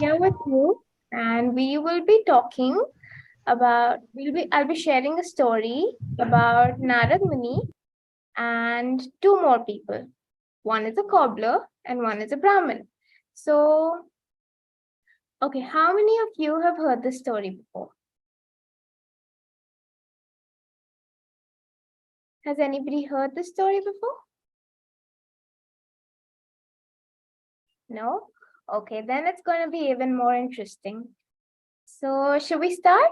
here with you, and we will be talking about. I'll be sharing a story about Narad Muni and two more people. One is a cobbler and one is a Brahmin. So, okay, how many of you have heard this story before? Has anybody heard this story before? No? Okay, then it's going to be even more interesting. So, should we start?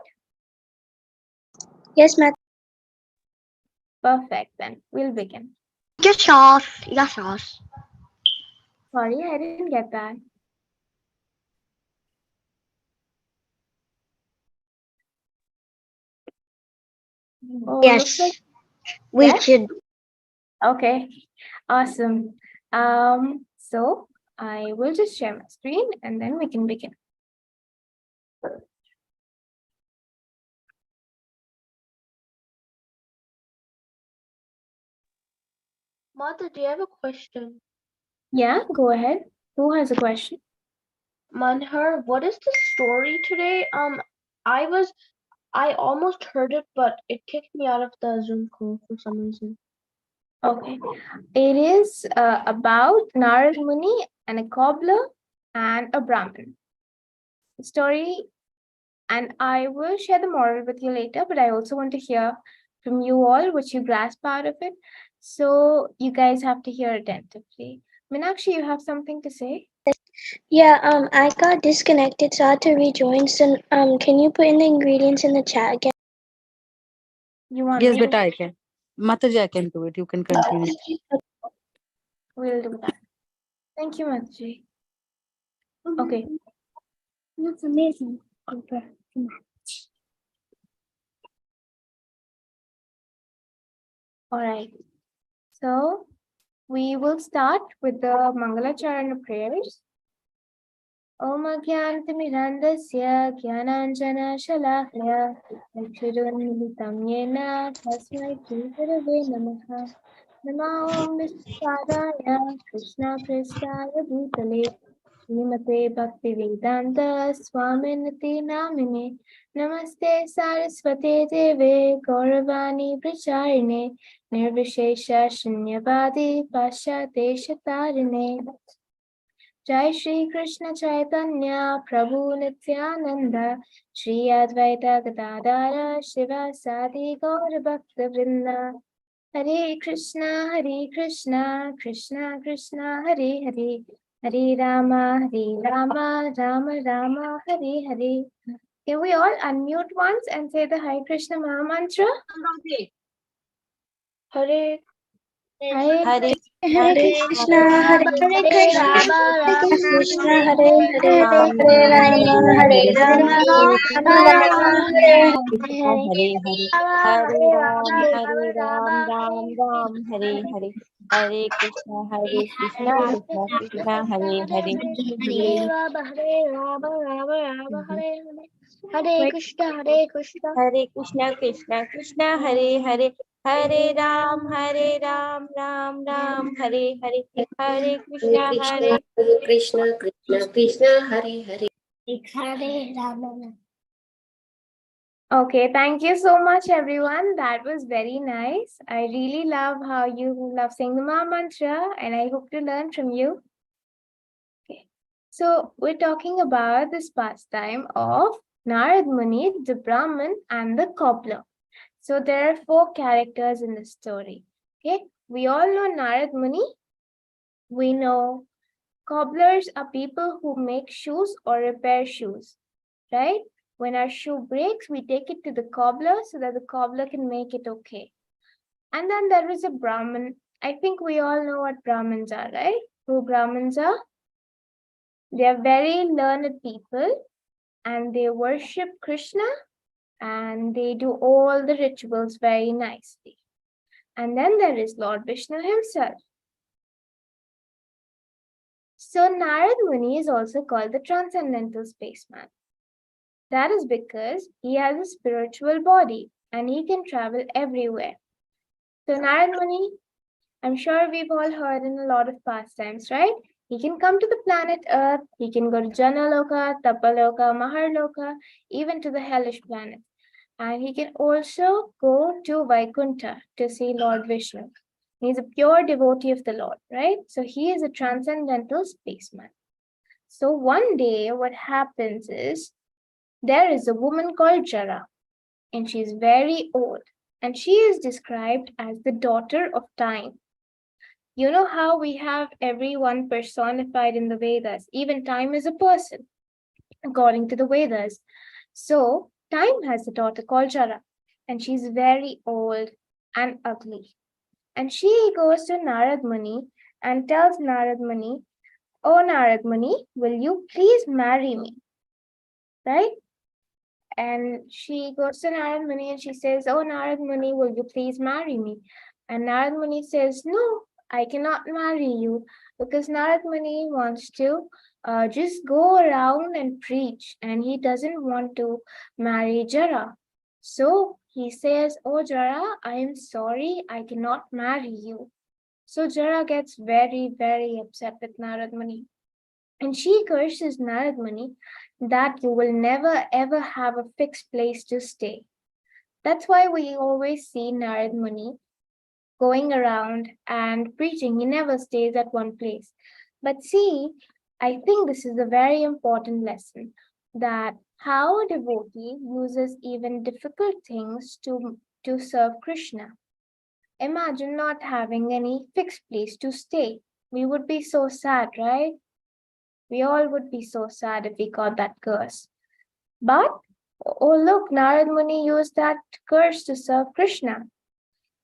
Yes, ma'am. Perfect, then we'll begin. Just sauce. Yeah, sauce. Sorry, I didn't get that. Oh, looks Yes, like we yes. should. Okay, awesome. So I will just share my screen and then we can begin. Martha, do you have a question? Yeah, go ahead. Who has a question? Manhar, what is the story today? I almost heard it, but it kicked me out of the Zoom call for some reason. Okay, it is about Narad Muni and a cobbler and a Brahmin. The story, and I will share the moral with you later, but I also want to hear from you all what you grasp out of it. So you guys have to hear attentively. Meenakshi, you have something to say? Yeah, I got disconnected, so I had to rejoin. So, can you put in the ingredients in the chat again? You want Yes, me but to? I can. Mataji, I can do it. You can continue. We'll do that. Thank you, Mataji. Okay. That's amazing. All right. So we will start with the Mangalacharana prayers. Om Agyantimirandasya Gyananjana Shalakya Chakshurunmilitam Yena Tasmai Shri Namaha Nama Om Vishwadaya Krishna Prestaya Bhutale Srimate Bhaktivedanta Swaminati Namine Namaste Saraswate Deve Gauravani Pracharine Nirvishesha Shunyavadi Pasha Deshatarine Jai Shri Krishna Chaitanya Prabhu Nityananda Shri Advaita Gadadara Shiva Sadi Gaura Bhakta Vrinda Hare Krishna Krishna Krishna Hare Hare Hare Rama Rama Rama Hare Hare. Can we all unmute once and say the Hare Krishna Maha Mantra? Hare Hare Hare Hare Krishna, Hare Krishna, Hare Krishna, Hare Hare, Ram Hare Ram Rama, Hare Hare Hare Rama, Hare Rama Rama, Hare Krishna Hare. Hare Hare Hare Ram Ram Ram Hare Hare Hare Krishna Krishna Krishna Hare Hare Hare Rama, Hare Rama, Rama Rama, Hare Hare. Hare Krishna, Hare Krishna. Hare Krishna Krishna Krishna Hare Hare Hare Ram Ram Ram Hare Hare Hare Krishna Krishna Krishna Hare Hare. Hare Rama. Okay, thank you so much, everyone. That was very nice. I really love how you love saying the Maha Mantra, and I hope to learn from you. Okay, so we're talking about this pastime of Narad Muni, the Brahmin, and the cobbler. So there are four characters in the story. Okay, we all know Narad Muni. We know cobblers are people who make shoes or repair shoes, right? When our shoe breaks, we take it to the cobbler so that the cobbler can make it okay. And then there is a Brahmin. I think we all know what Brahmins are, right? Who Brahmins are? They are very learned people and they worship Krishna and they do all the rituals very nicely. And then there is Lord Vishnu himself. So Narad Muni is also called the transcendental spaceman. That is because he has a spiritual body and he can travel everywhere. So Narad Muni, I'm sure we've all heard in a lot of pastimes, right? He can come to the planet Earth, he can go to Janaloka, Tapaloka, Maharloka, even to the hellish planet. And he can also go to Vaikuntha to see Lord Vishnu. He's a pure devotee of the Lord, right? So he is a transcendental spaceman. So one day, what happens is there is a woman called Jara, and she is very old, and she is described as the daughter of time. You know how we have everyone personified in the Vedas, even time is a person, according to the Vedas. So, time has a daughter called Jara, and she's very old and ugly. And she goes to Narad Muni and tells Narad Muni, "Oh, Narad Muni, will you please marry me?" Right? And she goes to Narad Muni and she says, "Oh, Narad Muni, will you please marry me?" And Narad Muni says, "No, I cannot marry you," because Narad Muni wants to just go around and preach, and he doesn't want to marry Jara. So he says, "Oh, Jara, I am sorry, I cannot marry you." So Jara gets very, very upset with Narad Muni. And she curses Narad Muni that you will never ever have a fixed place to stay. That's why we always see Narad Muni going around and preaching. He never stays at one place. But see, I think this is a very important lesson that how a devotee uses even difficult things to serve Krishna. Imagine not having any fixed place to stay. We would be so sad, right? We all would be so sad if we got that curse. But, oh look, Narad Muni used that curse to serve Krishna.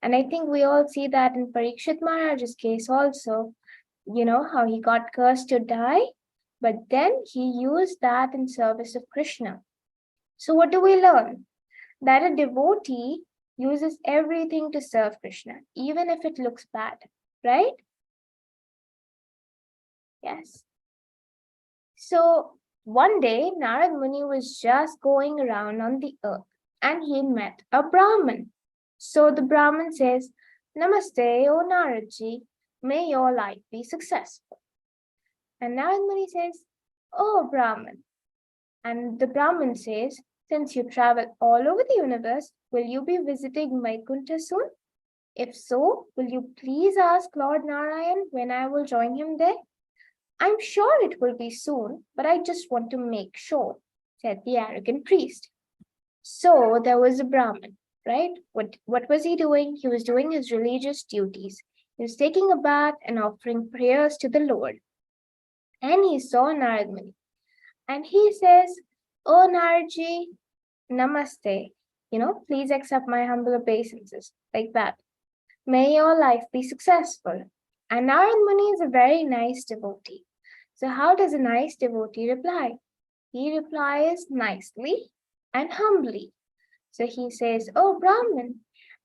And I think we all see that in Parikshit Maharaj's case also. You know how he got cursed to die, but then he used that in service of Krishna. So what do we learn? That a devotee uses everything to serve Krishna, even if it looks bad, right? Yes. So one day, Narad Muni was just going around on the earth and he met a Brahmin. So the Brahmin says, "Namaste, O Naradji, may your life be successful." And Narad Muni says, "Oh Brahmin." And the Brahmin says, "Since you travel all over the universe, will you be visiting Vaikuntha soon? If so, will you please ask Lord Narayan when I will join him there?" "I'm sure it will be soon, but I just want to make sure," said the arrogant priest. So there was a Brahmin, right? What was he doing? He was doing his religious duties. He was taking a bath and offering prayers to the Lord. And he saw Narad Muni. And he says, "Oh Naradji, namaste. Please accept my humble obeisances," like that. "May your life be successful." And Narad Muni is a very nice devotee. So how does a nice devotee reply? He replies nicely and humbly. So he says, "Oh Brahmin."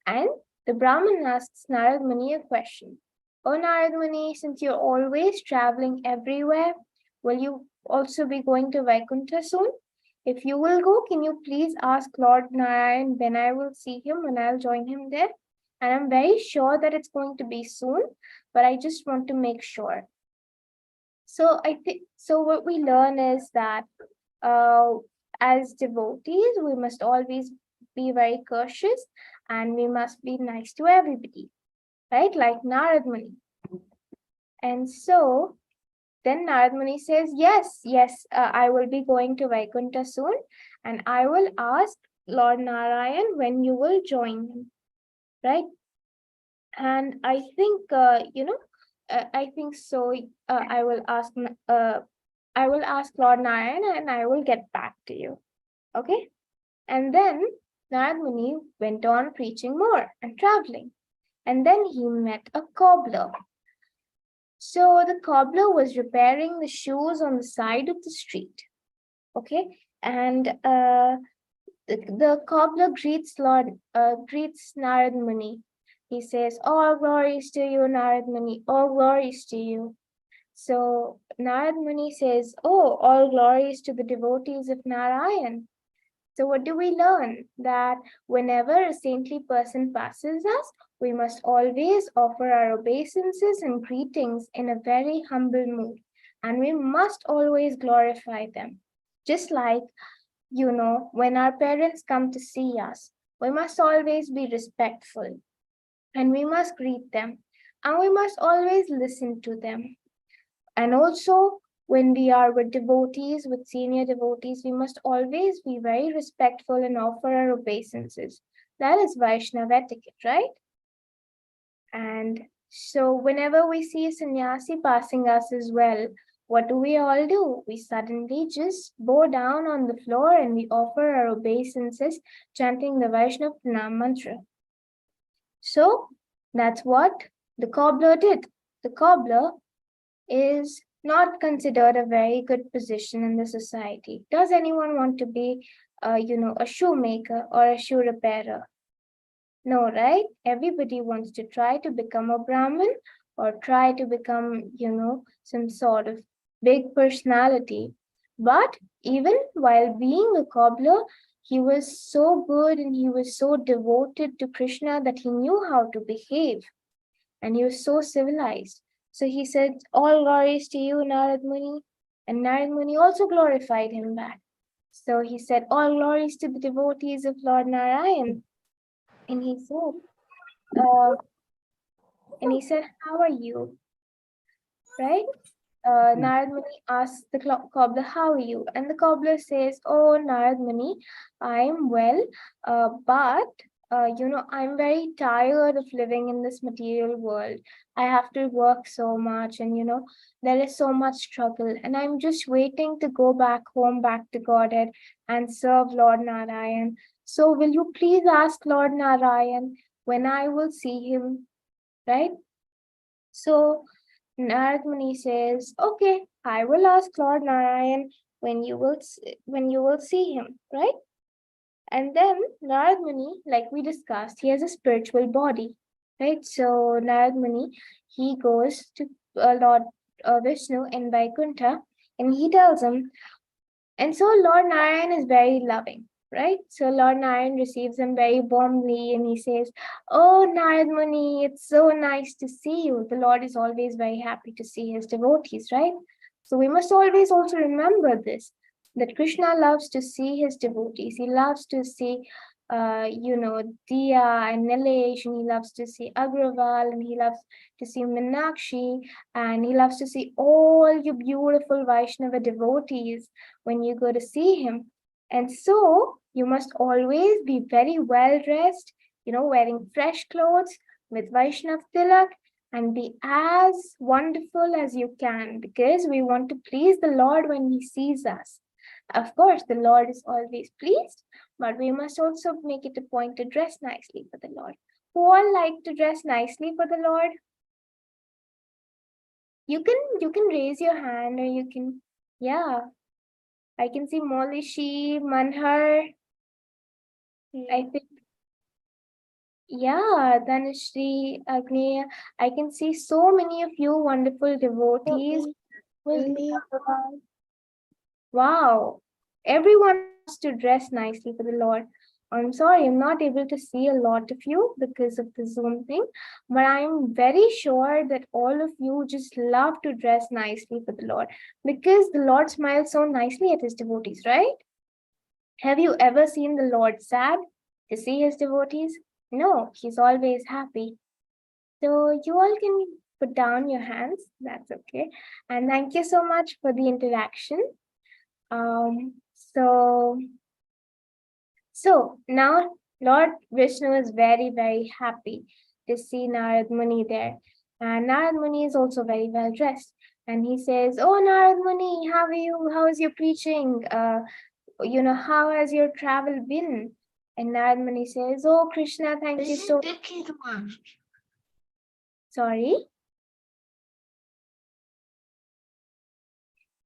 And the Brahmin asks Narad Muni a question. "Oh Narad Muni, since you're always traveling everywhere, will you also be going to Vaikuntha soon? If you will go, can you please ask Lord Narayan when I will see him, when I'll join him there? And I'm very sure that it's going to be soon, but I just want to make sure." So I think so. What we learn is that as devotees, we must always be very cautious and we must be nice to everybody, right? Like Narad Muni. And so then Narad Muni says, "Yes, yes, I will be going to Vaikuntha soon, and I will ask Lord Narayan when you will join him, right?" And I think, I think so. I will ask Lord Narayan, and I will get back to you. Okay. And then Narad Muni went on preaching more and traveling. And then he met a cobbler. So the cobbler was repairing the shoes on the side of the street. Okay. And the cobbler greets Narad Muni. He says, "All glories to you, Narad Muni, all glories to you." So Narad Muni says, "Oh, all glories to the devotees of Narayan." So what do we learn? That whenever a saintly person passes us, we must always offer our obeisances and greetings in a very humble mood. and we must always glorify them. Just like, when our parents come to see us, we must always be respectful and we must greet them and we must always listen to them. And also, when we are with devotees, with senior devotees, we must always be very respectful and offer our obeisances. That is Vaishnava etiquette, right? And so, whenever we see a sannyasi passing us as well, what do? We suddenly just bow down on the floor and we offer our obeisances, chanting the Vaishnava Pranam mantra. So, that's what the cobbler did. The cobbler is not considered a very good position in the society. Does anyone want to be, a shoemaker or a shoe repairer? No, right? Everybody wants to try to become a Brahmin or try to become, some sort of big personality. But even while being a cobbler, he was so good and he was so devoted to Krishna that he knew how to behave and he was so civilized. So he said, all glories to you, Narad Muni. And Narad Muni also glorified him back. So he said, all glories to the devotees of Lord Narayan. And he said, uh, how are you? Right? Narad Muni asks the cobbler, how are you? And the cobbler says, oh, Narad Muni, I'm well, but I'm very tired of living in this material world. I have to work so much and, there is so much struggle. And I'm just waiting to go back home, back to Godhead and serve Lord Narayan. So will you please ask Lord Narayan when I will see him, right? So Narad Muni says, okay, I will ask Lord Narayan when you will see him, right? And then Narad Muni, like we discussed, he has a spiritual body, right? So Narad Muni, he goes to Lord Vishnu in Vaikuntha and he tells him, and so Lord Narayan is very loving, right? So Lord Narayan receives him very warmly and he says, oh, Narad Muni, it's so nice to see you. The Lord is always very happy to see his devotees, right? So we must always also remember this, that Krishna loves to see his devotees. He loves to see, Diya and Nilesh, and he loves to see Agraval, and he loves to see Minakshi, and he loves to see all you beautiful Vaishnava devotees when you go to see him. And so you must always be very well dressed, wearing fresh clothes with Vaishnav tilak and be as wonderful as you can because we want to please the Lord when he sees us. Of course, the Lord is always pleased, but we must also make it a point to dress nicely for the Lord. Who all like to dress nicely for the Lord? You can raise your hand or you can, yeah. I can see Molishi, Manhar. I think, yeah, Dhanashri, Agneya. I can see so many of you wonderful devotees. With me. Wow, everyone loves to dress nicely for the Lord. I'm sorry, I'm not able to see a lot of you because of the Zoom thing, but I'm very sure that all of you just love to dress nicely for the Lord because the Lord smiles so nicely at his devotees, right? Have you ever seen the Lord sad to see his devotees? No, he's always happy. So you all can put down your hands, that's okay. And thank you so much for the interaction. So now Lord Vishnu is very, very happy to see Narad Muni there. And Narad Muni is also very well dressed. And he says, oh, Narad Muni, how are you? How is your preaching? How has your travel been? And Narad Muni says, oh, Krishna, thank you so much. Sorry?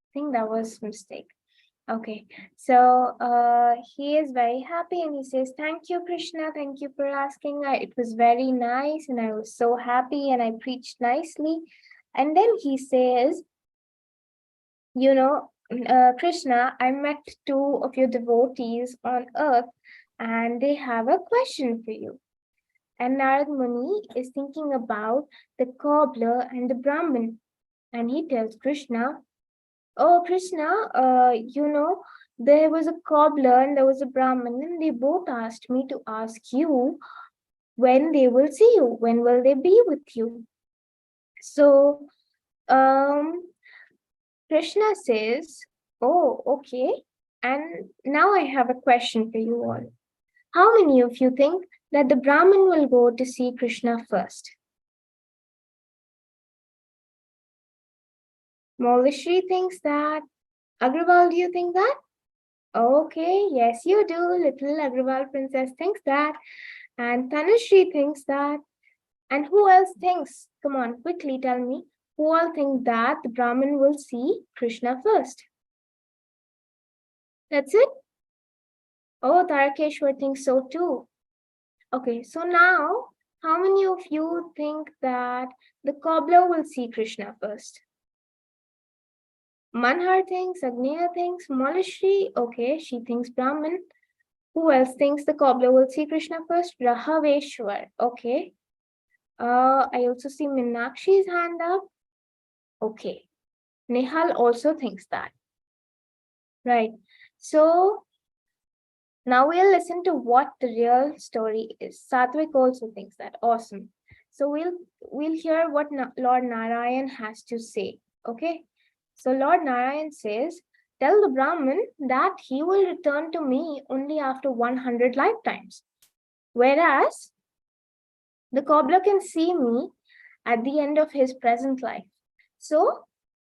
I think that was a mistake. Okay, so he is very happy and he says, thank you, Krishna. Thank you for asking. It was very nice and I was so happy and I preached nicely. And then he says, Krishna, I met two of your devotees on earth and they have a question for you. And Narad Muni is thinking about the cobbler and the Brahmin. And he tells Krishna, Oh, Krishna, there was a cobbler and there was a Brahmin, and they both asked me to ask you when they will see you, when will they be with you. So, Krishna says, oh, okay. And now I have a question for you all. How many of you think that the Brahmin will go to see Krishna first? Molishri thinks that. Agrawal, do you think that? Okay, yes, you do. Little Agrawal princess thinks that. And Tanushree thinks that. And who else thinks? Come on, quickly tell me. Who all think that the Brahmin will see Krishna first? That's it? Oh, Tarakeshwar thinks so too. Okay, so now, how many of you think that the cobbler will see Krishna first? Manhar thinks, Agneya thinks, Molishri, okay, she thinks Brahmin. Who else thinks the cobbler will see Krishna first? Rahaveshwar, okay. I also see Meenakshi's hand up. Okay. Nihal also thinks that. Right. So now we'll listen to what the real story is. Satvik also thinks that. Awesome. So we'll hear what Lord Narayan has to say. Okay. So Lord Narayan says, tell the Brahmin that he will return to me only after 100 lifetimes. Whereas the cobbler can see me at the end of his present life. So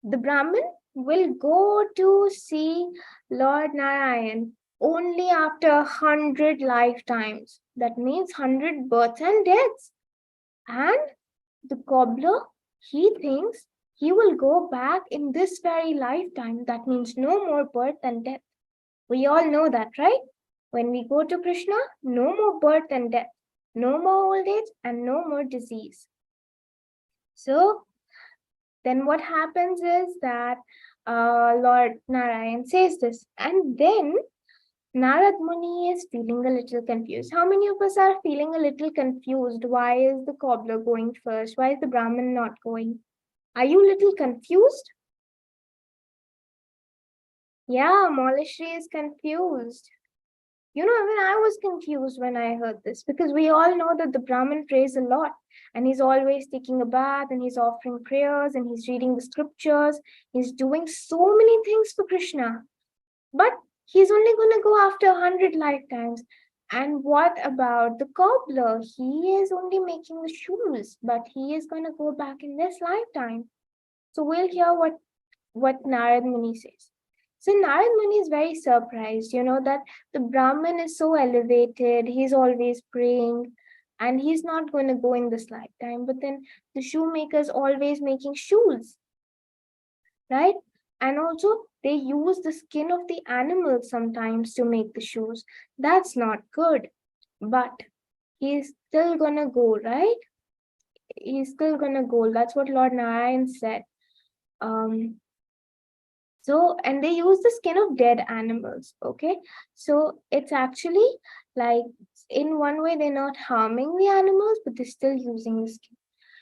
the Brahmin will go to see Lord Narayan only after 100 lifetimes. That means 100 births and deaths. And the cobbler, he thinks he will go back in this very lifetime. That means no more birth and death. We all know that, right? When we go to Krishna, no more birth and death, no more old age, and no more disease. So then what happens is that Lord Narayan says this, and then Narad Muni is feeling a little confused. How many of us are feeling a little confused? Why is the cobbler going first? Why is the Brahmin not going? Are you a little confused? Yeah, Molishri is confused. You know, even I was confused when I heard this, because we all know that the Brahmin prays a lot and he's always taking a bath and he's offering prayers and he's reading the scriptures. He's doing so many things for Krishna, but he's only going to go after 100 lifetimes. And what about the cobbler? He is only making the shoes, but he is going to go back in this lifetime. So we'll hear what Narad Muni says. So Narad Muni is very surprised, that the Brahmin is so elevated, he's always praying, and he's not going to go in this lifetime. But then the shoemaker is always making shoes, right? And also they use the skin of the animals sometimes to make the shoes. That's not good, but he's still gonna go, right? He's still gonna go. That's what Lord Narayan said. So, and they use the skin of dead animals, okay? So it's actually like, in one way, they're not harming the animals, but they're still using the skin.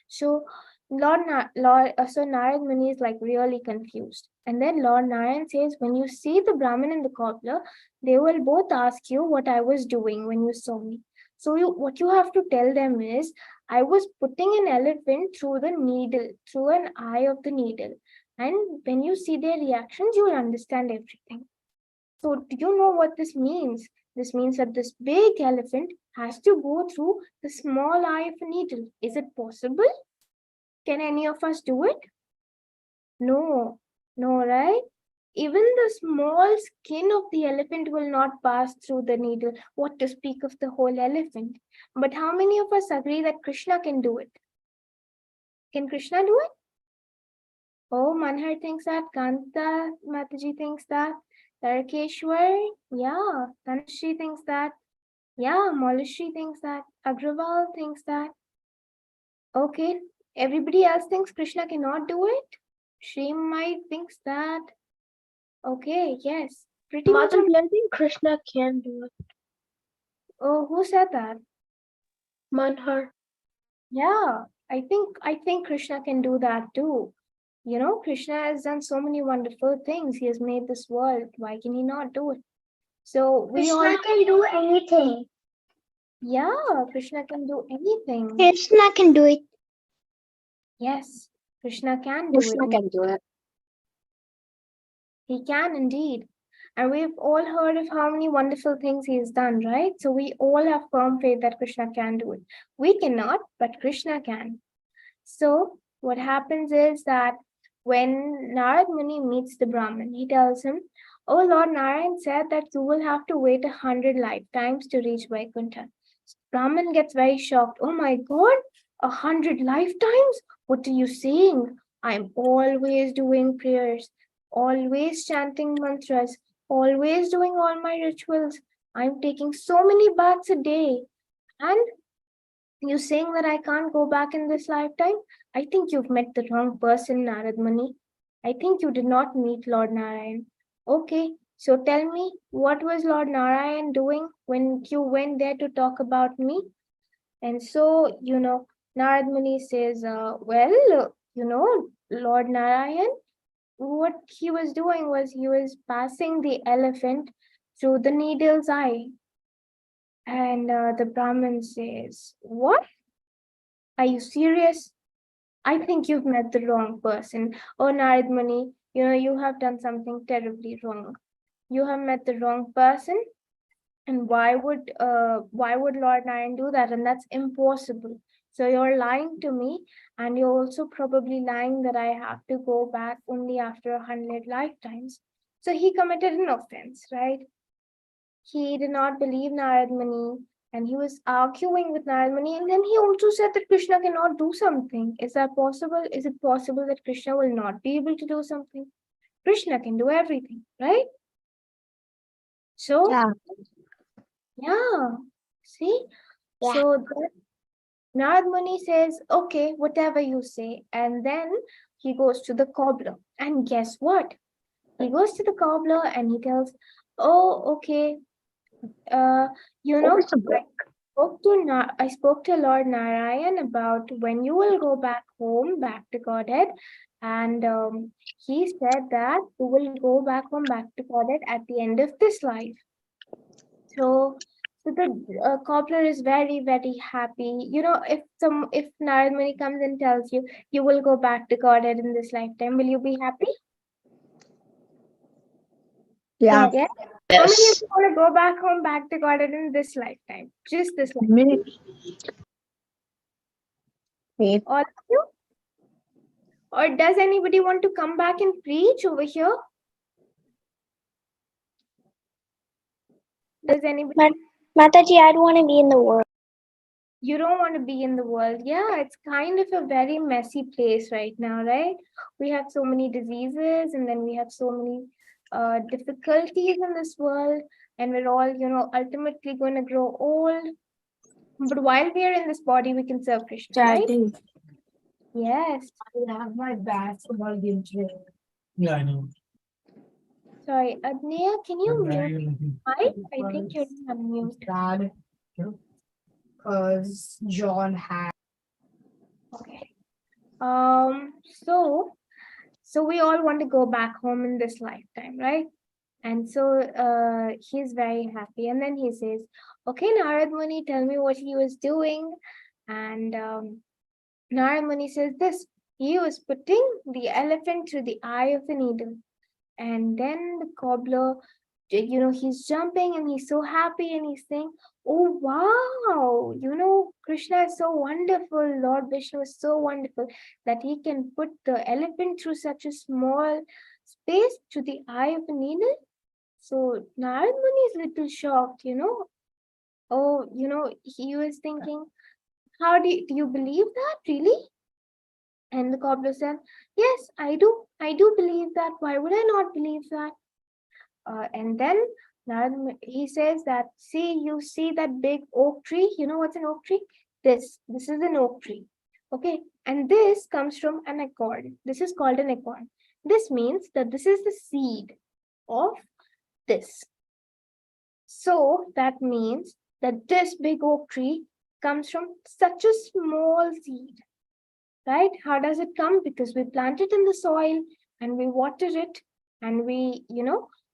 So so Narad Muni is like really confused. And then Lord Narayan says, when you see the Brahmin and the cobbler, they will both ask you what I was doing when you saw me. So what you have to tell them is, I was putting an elephant through the needle, through an eye of the needle. And when you see their reactions, you will understand everything. So do you know what this means? This means that this big elephant has to go through the small eye of a needle. Is it possible? Can any of us do it? No, right? Even the small skin of the elephant will not pass through the needle. What to speak of the whole elephant? But how many of us agree that Krishna can do it? Can Krishna do it? Oh, Manhar thinks that. Kanta Mataji thinks that. Tarakeshwar, yeah. Tanushree thinks that. Yeah, Molishri thinks that. Agrawal thinks that. Okay, everybody else thinks Krishna cannot do it. Srimai thinks that. Okay, yes. Pretty much. I think Krishna can do it. Oh, who said that? Manhar. Yeah, I think Krishna can do that too. Krishna has done so many wonderful things. He has made this world. Why can he not do it? So we all Krishna can do anything. Krishna can do anything. Krishna can do it. Yes, Krishna can do it. Krishna can do it. He can indeed. And we've all heard of how many wonderful things he has done, right? So we all have firm faith that Krishna can do it. We cannot, but Krishna can. So what happens is that when Narad Muni meets the Brahmin, he tells him, "Oh, Lord Narayan said that you will have to wait 100 lifetimes to reach Vaikuntha." Brahmin gets very shocked. "Oh my God, 100 lifetimes? What are you saying? I'm always doing prayers, always chanting mantras, always doing all my rituals. I'm taking so many baths a day. And you saying that I can't go back in this lifetime? I think you've met the wrong person, Narad Muni. I think you did not meet Lord Narayan. Okay, so tell me, what was Lord Narayan doing when you went there to talk about me?" And so, Narad Muni says, Lord Narayan, what he was doing was he was passing the elephant through the needle's eye. And the Brahmin says, "What? Are you serious? I think you've met the wrong person. Oh, Narad Muni, you have done something terribly wrong. You have met the wrong person. And why would Lord Narayan do that? And that's impossible. So you're lying to me, and you're also probably lying that I have to go back only after 100 lifetimes." So he committed an offense, right? He did not believe Narad Muni, and he was arguing with Narad Muni. And then he also said that Krishna cannot do something. Is that possible? Is it possible that Krishna will not be able to do something? Krishna can do everything, right? So yeah, see? Yeah. So then Narad Muni says, "Okay, whatever you say." And then he goes to the cobbler. And guess what? He goes to the cobbler and he tells, "Oh, okay, uh, I spoke to Lord Narayan about when you will go back home, back to Godhead. And he said that you will go back home, back to Godhead at the end of this life." So the cobbler is very, very happy. If Narad Muni comes and tells you you will go back to Godhead in this lifetime, will you be happy? Yeah. Yeah. How many of you want to go back home, back to Godhead in this lifetime? Just this lifetime. Me. Me. All of you? Or does anybody want to come back and preach over here? Does anybody? Mataji, I'd want to be in the world. You don't want to be in the world. Yeah, it's kind of a very messy place right now, right? We have so many diseases, and then we have so many difficulties in this world, and we're all, ultimately going to grow old. But while we are in this body, we can serve Krishna, right? Yes. I have my basketball game today. Yeah, I know. Sorry, Adneya, can you mute mic? I think you're unmuted. Dad, because John had. Okay. So we all want to go back home in this lifetime, right? And so he's very happy. And then he says, "Okay, Narad Muni, tell me what he was doing." And Narad Muni says this: he was putting the elephant through the eye of the needle. And then the cobbler, he's jumping and he's so happy and he's saying, "Oh, wow, Krishna is so wonderful. Lord Vishnu is so wonderful that he can put the elephant through such a small space to the eye of a needle." So Narad Muni is a little shocked. Oh, he was thinking, "How do you believe that, really?" And the cobbler said, "Yes, I do. I do believe that. Why would I not believe that?" And then he says that, you see that big oak tree? You know what's an oak tree? This is an oak tree. Okay. And this comes from an acorn. This is called an acorn. This means that this is the seed of this. So that means that this big oak tree comes from such a small seed. right? How does it come? Because we plant it in the soil and we water it and we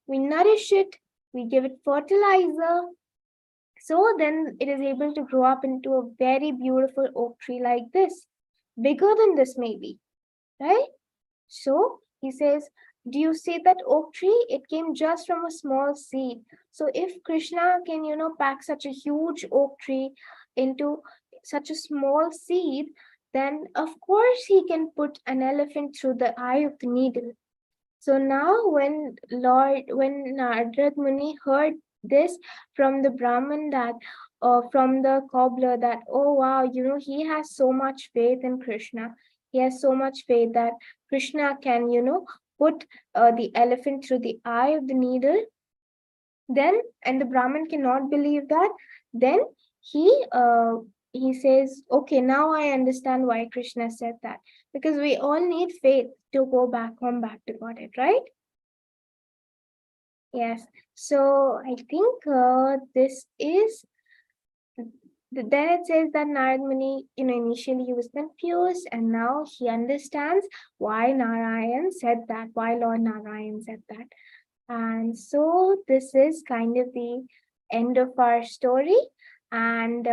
nourish it, we give it fertilizer. So then it is able to grow up into a very beautiful oak tree like this, bigger than this maybe, right? So he says, do you see that oak tree? It came just from a small seed. So if Krishna can, pack such a huge oak tree into such a small seed, then of course he can put an elephant through the eye of the needle. So now when Narad Muni heard this from the Brahmin from the cobbler that, oh wow, he has so much faith in Krishna. He has so much faith that Krishna can, put the elephant through the eye of the needle. Then, and the Brahmin cannot believe that, then he says, okay, now I understand why Krishna said that. Because we all need faith to go back to Godhead, right? Yes. So I think this is. Then it says that Narad Muni, initially he was confused and now he understands why Narayan said that, why Lord Narayan said that. And so this is kind of the end of our story. And,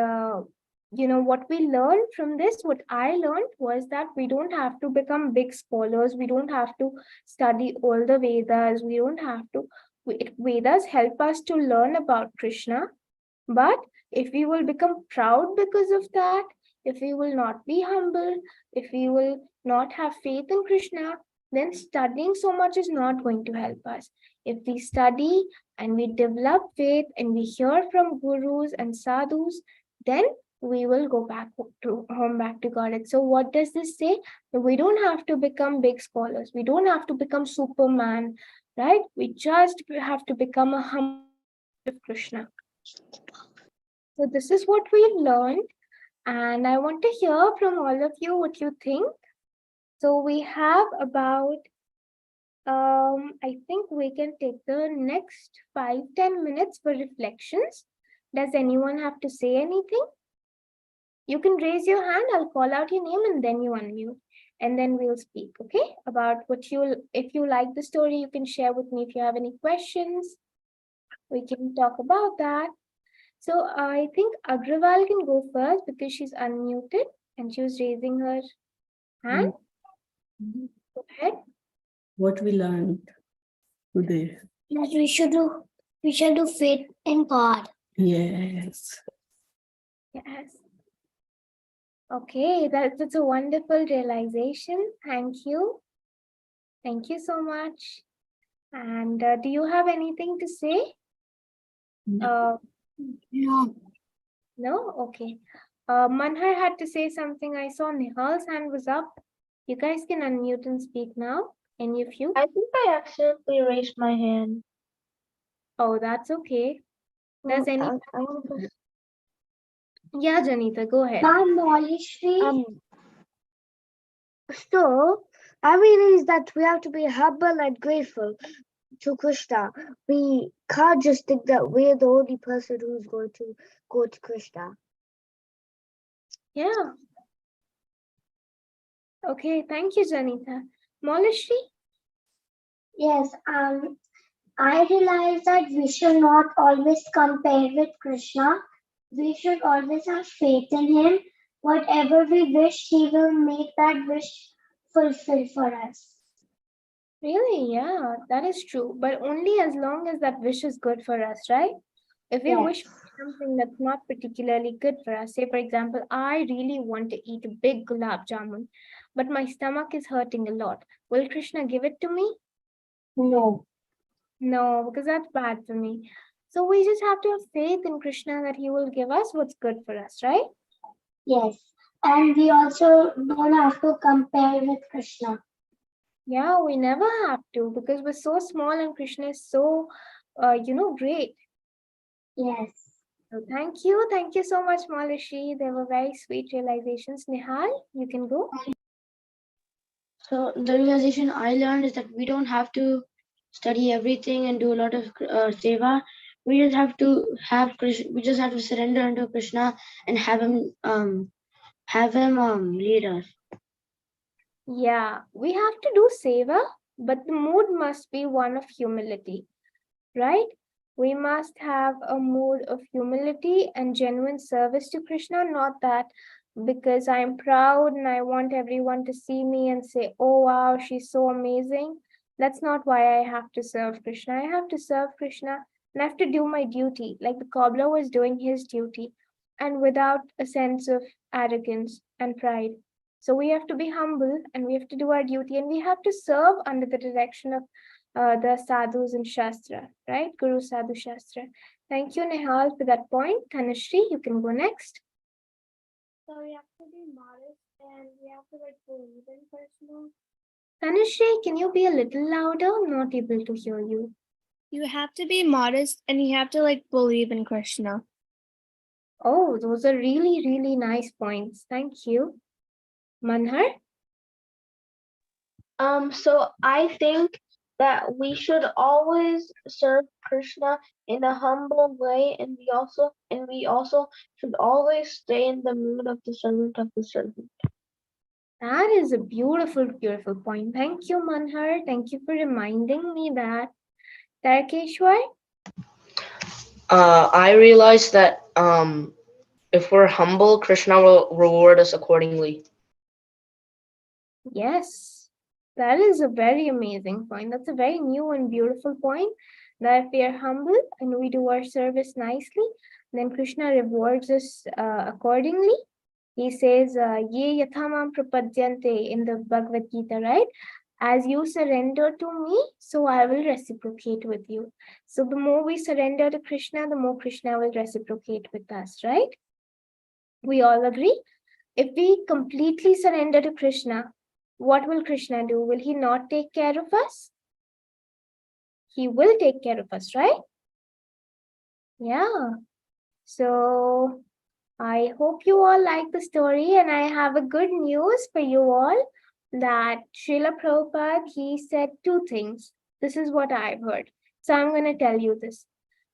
what we learned from this, what I learned was that we don't have to become big scholars. We don't have to study all the Vedas. We don't have to. Vedas help us to learn about Krishna. But if we will become proud because of that, if we will not be humble, if we will not have faith in Krishna, then studying so much is not going to help us. If we study and we develop faith and we hear from gurus and sadhus, then we will go back to God. So what does this say? We don't have to become big scholars. We don't have to become Superman, right? We just have to become a humble of Krishna. So this is what we've learned, and I want to hear from all of you what you think. So we have about, I think we can take the next 5-10 minutes for reflections. Does anyone have to say anything? You can raise your hand, I'll call out your name and then you unmute. And then we'll speak, okay? About if you like the story, you can share with me if you have any questions. We can talk about that. So I think Agrawal can go first because she's unmuted and she was raising her hand. Go ahead. What we learned today. That we should do faith in God. Yes. Yes. Okay, that's a wonderful realization. Thank you. Thank you so much. And do you have anything to say? No. No? Okay. Manhar had to say something. I saw Nihal's hand was up. You guys can unmute and speak now. Any of you? I think I accidentally raised my hand. Oh, that's okay. Does any? I want to Yeah, Janita, go ahead. So I realized that we have to be humble and grateful to Krishna. We can't just think that we're the only person who's going to go to Krishna. Yeah. Okay, thank you, Janita. Molishri? Yes, I realize that we should not always compare with Krishna. We should always have faith in him. Whatever we wish, he will make that wish fulfill for us. Really? Yeah, that is true. But only as long as that wish is good for us, right? If we wish for something that's not particularly good for us, say, for example, I really want to eat a big gulab jamun, but my stomach is hurting a lot. Will Krishna give it to me? No. No, because that's bad for me. So we just have to have faith in Krishna that he will give us what's good for us, right? Yes. And we also don't have to compare with Krishna. Yeah, we never have to because we're so small and Krishna is so, great. Yes. So thank you so much, Malashi. They were very sweet realizations. Nihal, you can go. So the realization I learned is that we don't have to study everything and do a lot of seva. We just have to have Krishna. We just have to surrender unto Krishna and have him lead us. Yeah, we have to do seva, but the mood must be one of humility, right? We must have a mood of humility and genuine service to Krishna, not that because I'm proud and I want everyone to see me and say, oh wow, she's so amazing. That's not why I have to serve Krishna. I have to serve Krishna and I have to do my duty, like the cobbler was doing his duty, and without a sense of arrogance and pride. So we have to be humble and we have to do our duty and we have to serve under the direction of the sadhus and shastra, right? Guru Sadhu Shastra. Thank you, Nehal, for that point. Tanushree, you can go next. So we have to be modest and we have to believe in Krishna. Tanushree, can you be a little louder? I'm not able to hear you. You have to be modest and you have to believe in Krishna. Oh, those are really, really nice points. Thank you. Manhar? So I think that we should always serve Krishna in a humble way, and we also should always stay in the mood of the servant of the servant. That is a beautiful, beautiful point. Thank you, Manhar. Thank you for reminding me that. Tarakeshwar? I realized that if we're humble, Krishna will reward us accordingly. Yes, that is a very amazing point. That's a very new and beautiful point. That if we are humble and we do our service nicely, then Krishna rewards us accordingly. He says, Ye yathamam prapadyante in the Bhagavad Gita, right? As you surrender to me, so I will reciprocate with you. So the more we surrender to Krishna, the more Krishna will reciprocate with us, right? We all agree? If we completely surrender to Krishna, what will Krishna do? Will he not take care of us? He will take care of us, right? Yeah. So I hope you all like the story, and I have a good news for you all that Srila Prabhupada, he said two things. This is what I've heard. So I'm going to tell you this.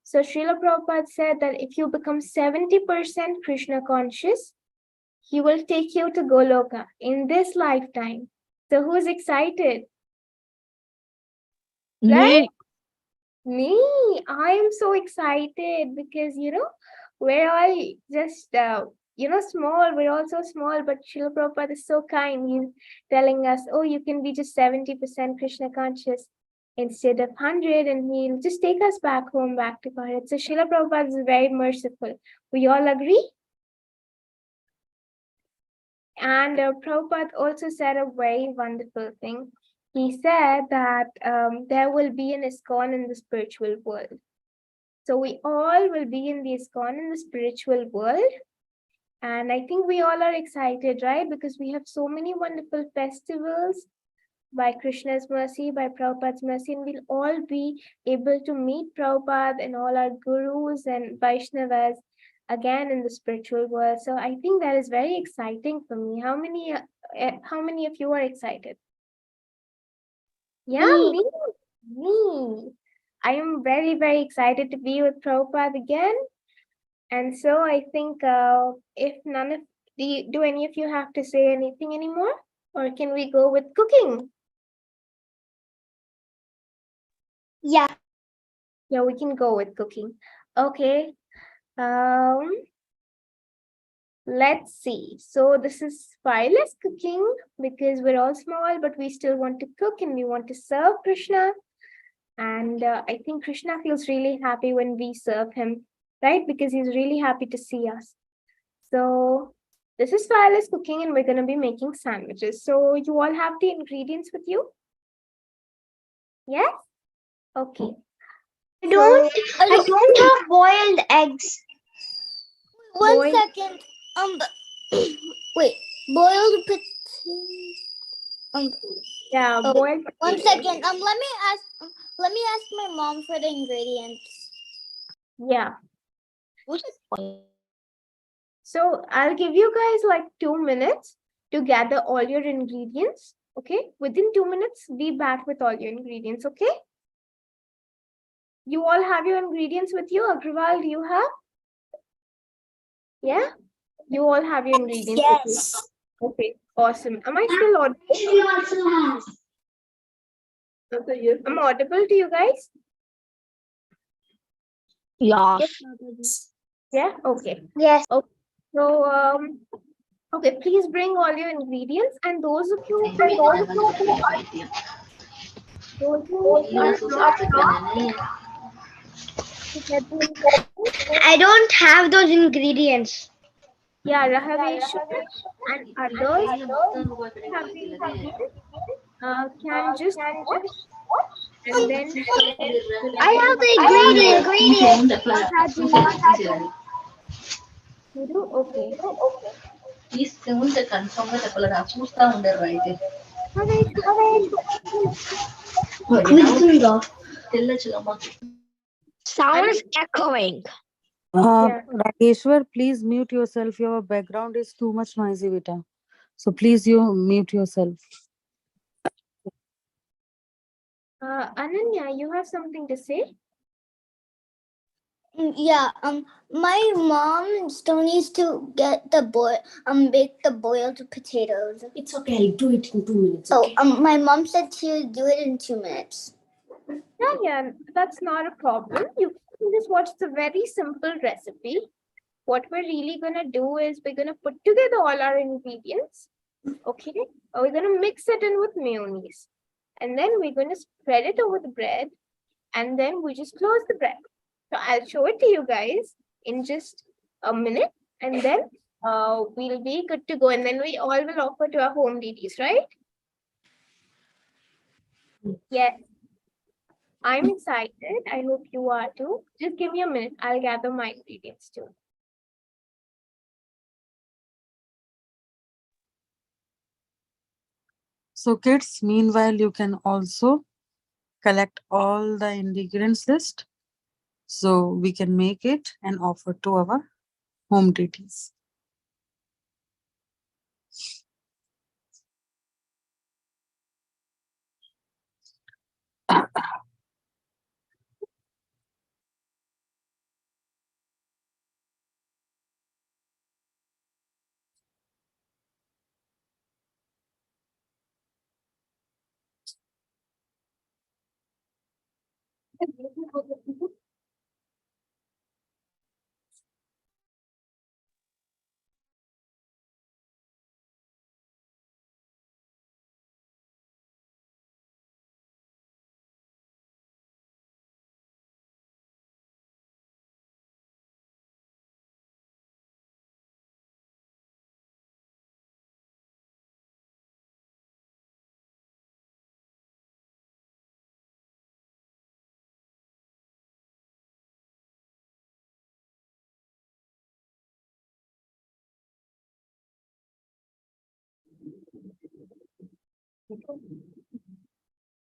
So Srila Prabhupada said that if you become 70% Krishna conscious, he will take you to Goloka in this lifetime. So who's excited? Right? Me. I am so excited because, we're all just, small. We're all so small, but Srila Prabhupada is so kind. He's telling us, oh, you can be just 70% Krishna conscious instead of 100, and he'll just take us back home, back to God. So Srila Prabhupada is very merciful. We all agree? And Prabhupada also said a very wonderful thing. He said that there will be an ISKCON in the spiritual world. So we all will be in the ISKCON in the spiritual world. And I think we all are excited, right? Because we have so many wonderful festivals by Krishna's mercy, by Prabhupada's mercy, and we'll all be able to meet Prabhupada and all our gurus and Vaishnavas again in the spiritual world. So I think that is very exciting for me. How many of you are excited? Yeah, me. I am very, very excited to be with Prabhupada again. And so I think if none of do any of you have to say anything anymore? Or can we go with cooking? Yeah. Yeah, we can go with cooking. Okay. Let's see. So this is fireless cooking because we're all small, but we still want to cook and we want to serve Krishna. And I think Krishna feels really happy when we serve him, right? Because he's really happy to see us. So this is fireless cooking and we're going to be making sandwiches. So you all have the ingredients with you? Yes? Okay. I don't have boiled eggs. One second. Wait. Boiled Yeah, boiled One potato. second. Let me ask my mom for the ingredients. Yeah. So I'll give you guys like 2 minutes to gather all your ingredients. Okay. Within 2 minutes, be back with all your ingredients. Okay. You all have your ingredients with you. Agrawal, do you have? Yeah. You all have your ingredients with you. Okay. Awesome. Am I still audible? She also has. I'm audible to you guys? Yeah. Yeah, okay. Yes. Okay. So okay, please bring all your ingredients, and those of you who are not to get the ingredients, I don't have those ingredients. yeah, Rahavesh and others have the ingredients, can just watch and then let I me have know the ingredients. you do. Okay. Rahavesh, Sound is echoing. yeah. Rageshwar, please mute yourself. Your background is too much noisy, Vita. So please you mute yourself. Ananya, you have something to say? Yeah, my mom still needs to get the bake the boiled potatoes. It's okay. I'll do it in 2 minutes. Oh, Okay? my mom said she would do it in 2 minutes. Yeah, that's not a problem. You can just watch the very simple recipe. What we're really gonna do is we're gonna put together all our ingredients. Okay, we're gonna mix it in with mayonnaise, and then we're gonna spread it over the bread, and then we just close the bread. So I'll show it to you guys in just a minute, and then we'll be good to go. And then we all will offer to our home deities, right? Yes. I'm excited. I hope you are too. Just give me a minute. I'll gather my ingredients too. So kids, meanwhile, you can also collect all the ingredients list so we can make it and offer to our home deities.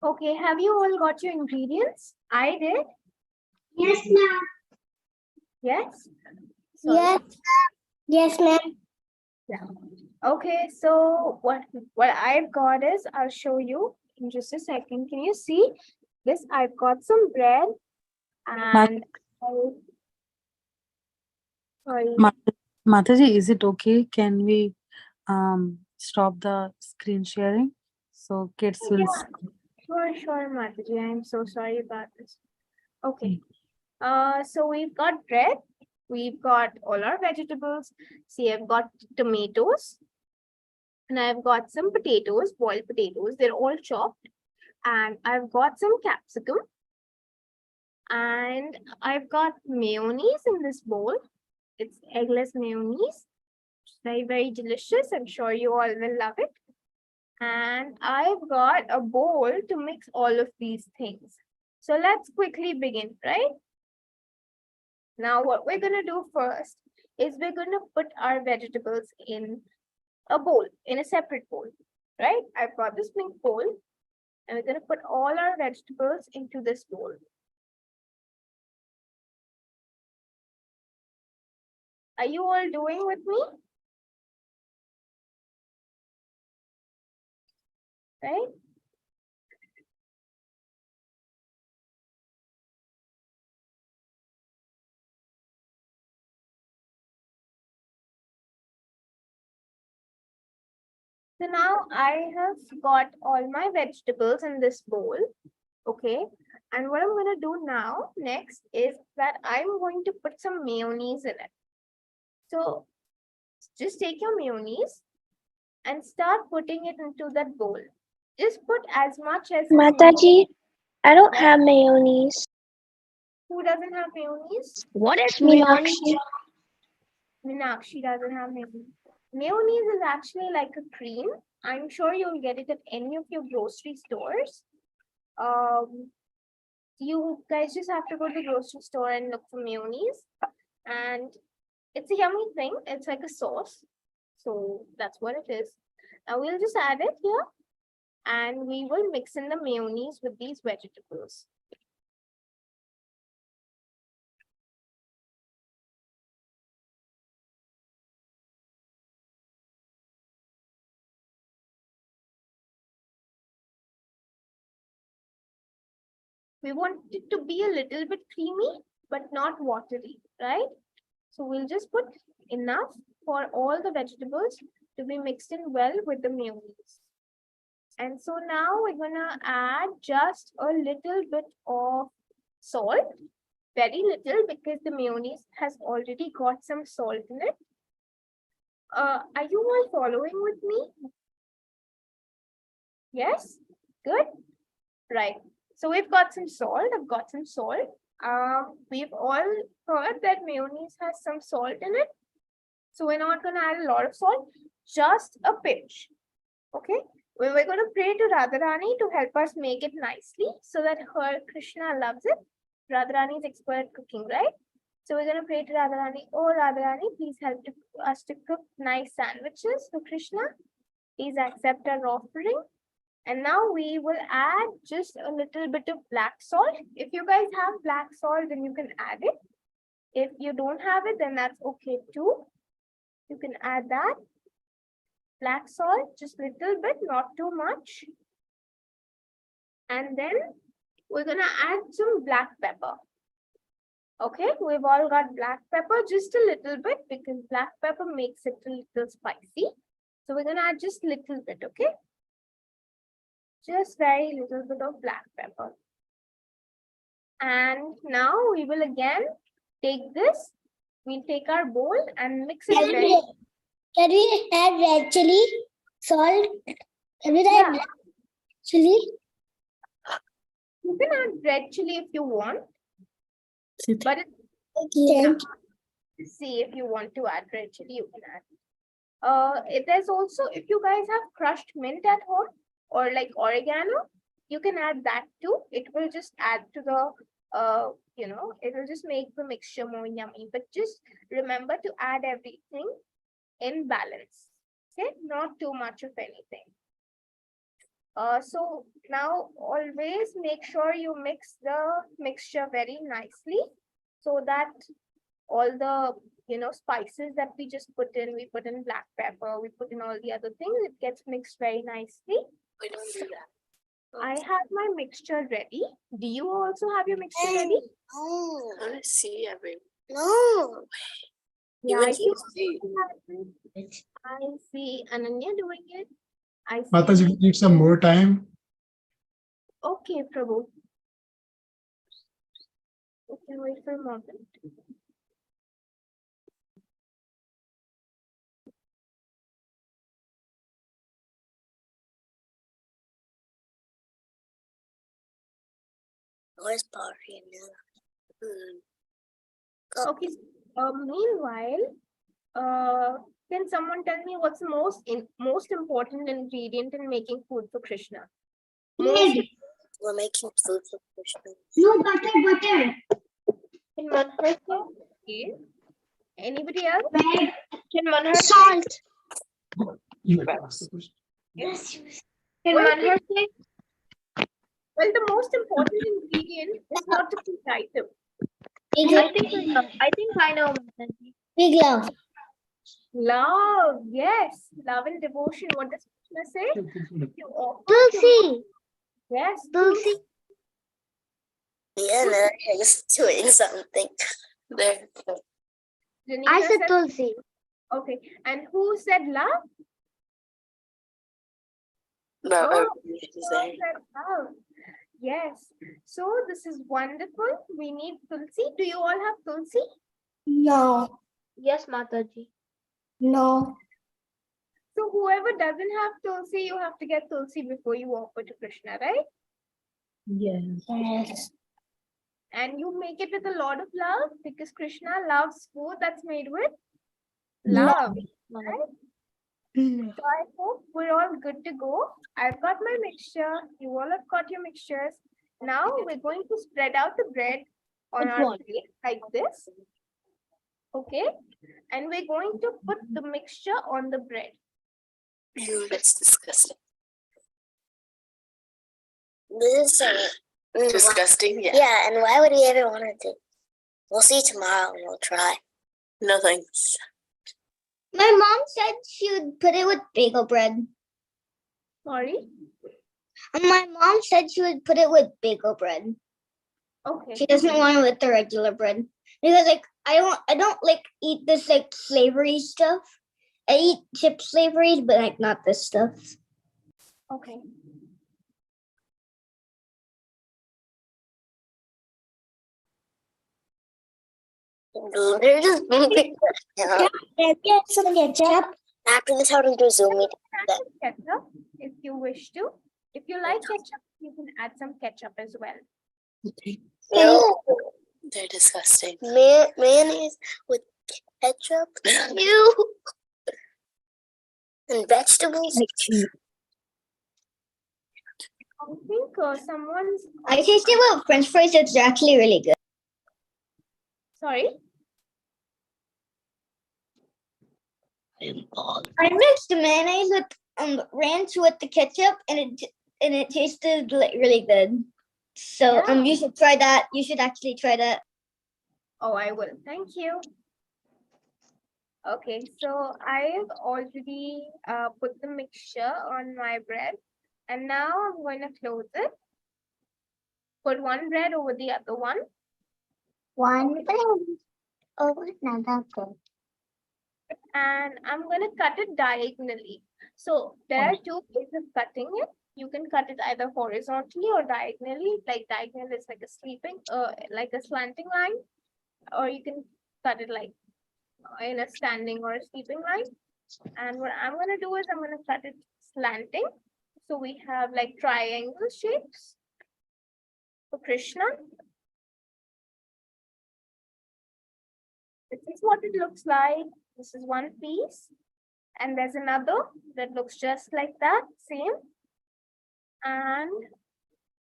Okay, have you all got your ingredients? I did. Yes, ma'am. Yes. Sorry. Yes. Yes, ma'am. Yeah. Okay, so what I've got is I'll show you in just a second. Can you see this? I've got some bread and sorry. Mataji, is it okay? Can we stop the screen sharing so kids will Sure, Mataji. I'm so sorry about this. Okay. So we've got bread, we've got all our vegetables. See, I've got tomatoes, and I've got some potatoes, boiled potatoes. They're all chopped, and I've got some capsicum, and I've got mayonnaise in this bowl. It's eggless mayonnaise. It's very delicious. I'm sure you all will love it. And I've got a bowl to mix all of these things. So let's quickly begin, right? Now, what we're going to do first is we're going to put our vegetables in a bowl, in a separate bowl, right? I've got this big bowl, and we're going to put all our vegetables into this bowl. Are you all doing with me? Right? So now I have got all my vegetables in this bowl. Okay. And what I'm going to do now next is that I'm going to put some mayonnaise in it. So just take your mayonnaise and start putting it into that bowl. Just put as much as Mataji, I don't Yes. have mayonnaise. Who doesn't have mayonnaise? What is mayonnaise? Meenakshi doesn't have mayonnaise. Mayonnaise is actually like a cream. I'm sure you'll get it at any of your grocery stores. You guys just have to go to the grocery store and look for mayonnaise. And it's a yummy thing. It's like a sauce. So that's what it is. Now we'll just add it here. And we will mix in the mayonnaise with these vegetables. We want it to be a little bit creamy, but not watery, right? So we'll just put enough for all the vegetables to be mixed in well with the mayonnaise. And so now we're gonna add just a little bit of salt, very little because the mayonnaise has already got some salt in it. Are you all following with me? Yes, good, right. So we've got some salt, I've got some salt. We've all heard that mayonnaise has some salt in it. So we're not gonna add a lot of salt, just a pinch, okay? We're going to pray to Radharani to help us make it nicely so that her Krishna loves it. Radharani is expert at cooking, right? So we're going to pray to Radharani. Oh, Radharani, please help us to cook nice sandwiches for Krishna. Please accept our offering. And now we will add just a little bit of black salt. If you guys have black salt, then you can add it. If you don't have it, then that's okay too. You can add that. Black salt, just a little bit, not too much. And then we're gonna add some black pepper. Okay, we've all got black pepper, just a little bit because black pepper makes it a little spicy. So we're gonna add just a little bit, okay? Just very little bit of black pepper. And now we will again take this. We'll take our bowl and mix it very. Can we add red chili? Salt? Can we add red chili? You can add red chili if you want. But Okay. see if you want to add red chili, you can add. There's also, if you guys have crushed mint at home or like oregano, you can add that too. It will just add to the, it will just make the mixture more yummy. But just remember to add everything in balance. Okay, not too much of anything. So now always make sure you mix the mixture very nicely so that all the spices that we just put in, we put in black pepper, we put in all the other things, it gets mixed very nicely. We don't do that. I have my mixture ready. Do you also have your mixture ready? Oh, I see everyone. No. Yeah, Even I see. you see. I see Ananya doing it. I see. Mataji, we need some more time. Okay, Prabhu. We can wait for a moment. Where's Party now? Okay. Meanwhile, can someone tell me what's the most important ingredient in making food for Krishna? Most We're making food for Krishna. No, butter. Can Manhar say? okay. Anybody else? Can Manhar say? Salt. You ask the question. Yes. Can Well, Manhar say? Well, the most important ingredient is not a food item. I think I know. Mataji. Big love. Love, yes. Love and devotion. What does Krishna say? You offer Tulsi. yes. Tulsi. Yeah, no, he's doing something. There. Janita I said said- Tulsi. Okay. And who said love? No, Oh, is shows there? that love. Yes. So this is wonderful. We need Tulsi. Do you all have Tulsi? No, Yes, Mataji. no. So whoever doesn't have Tulsi, you have to get Tulsi before you offer to Krishna, right? Yes. Yes. And you make it with a lot of love because Krishna loves food that's made with Yeah. love. Right? So I hope we're all good to go. I've got my mixture. You all have got your mixtures. Now we're going to spread out the bread on our plate like this. Okay. And we're going to put the mixture on the bread. Ew, that's disgusting. This is disgusting. Yeah. Yeah, and why would we ever want to do? We'll see tomorrow and we'll try. No thanks. My mom said she would put it with bagel bread. Sorry. And my mom said she would put it with bagel bread. Okay. She doesn't want it with the regular bread. Because like I don't like eat this like flavory stuff. I eat chip flavories, but like not this stuff. Okay. They're just moving. Get some ketchup. After this, how to do Zoom meeting. Add some ketchup if you wish to. If you like ketchup, you can add some ketchup as well. Ew. They're disgusting. Mayonnaise with ketchup. Ew. And vegetables. I think someone's. I tasted with French fries. It's actually really good. Sorry. I mixed mayonnaise with ranch with the ketchup, and it tasted really good. So Yeah. you should try that. You should actually try that. Oh, I will. Thank you. Okay, so I've already put the mixture on my bread, and now I'm going to close it. Put one bread over the other one. One thing. Oh, another thing. And I'm going to cut it diagonally. So there are two ways of cutting it. You can cut it either horizontally or diagonally. Like diagonal is like like a slanting line, or you can cut it like in a standing or a sleeping line. And what I'm going to do is I'm going to cut it slanting. So we have like triangle shapes for Krishna. This is what it looks like. This is one piece. And there's another that looks just like that, same. And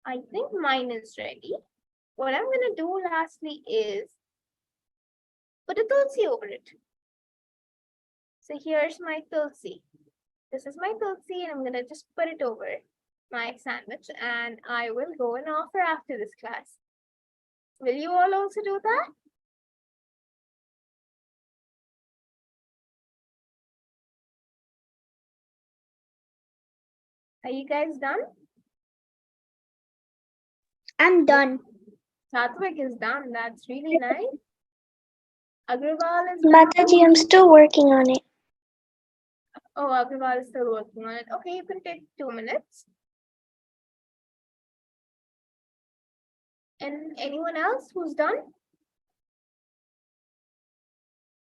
I think mine is ready. What I'm going to do lastly is put a tulsi over it. So here's my tulsi. This is my tulsi, and I'm going to just put it over my sandwich, and I will go and offer after this class. Will you all also do that? Are you guys done? I'm done. Satvik is done. That's really nice. Agrawal is done. Mataji, I'm still working on it. Oh, Agrawal is still working on it. Okay, you can take 2 minutes. And anyone else who's done?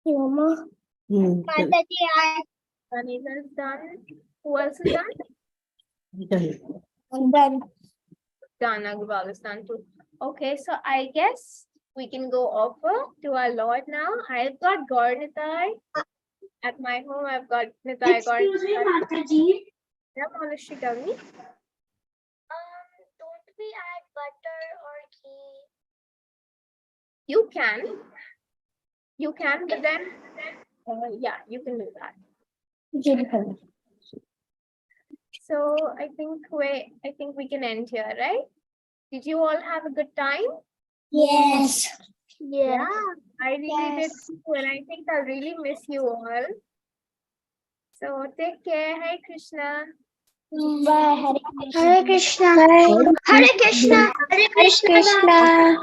Mama. Mataji, Anita is done. Who else is done? I'm done. Done. Agrawal is done too. Okay, so I guess we can go offer to our Lord now. I've got Gaur Nitai. At my home, I've got Nitai Gaur. Excuse me, Mataji. Yeah, Malashri, tell me. Don't we add butter or ghee? You can. You can, but then, yeah, you can do that. So I think we can end here, right? Did you all have a good time? Yes. Yeah, I really did Yes. too, and I think I'll really miss you all. So take care. Hare Krishna. Bye. Hare Krishna. Hare Krishna. Hare Krishna. Hare Krishna.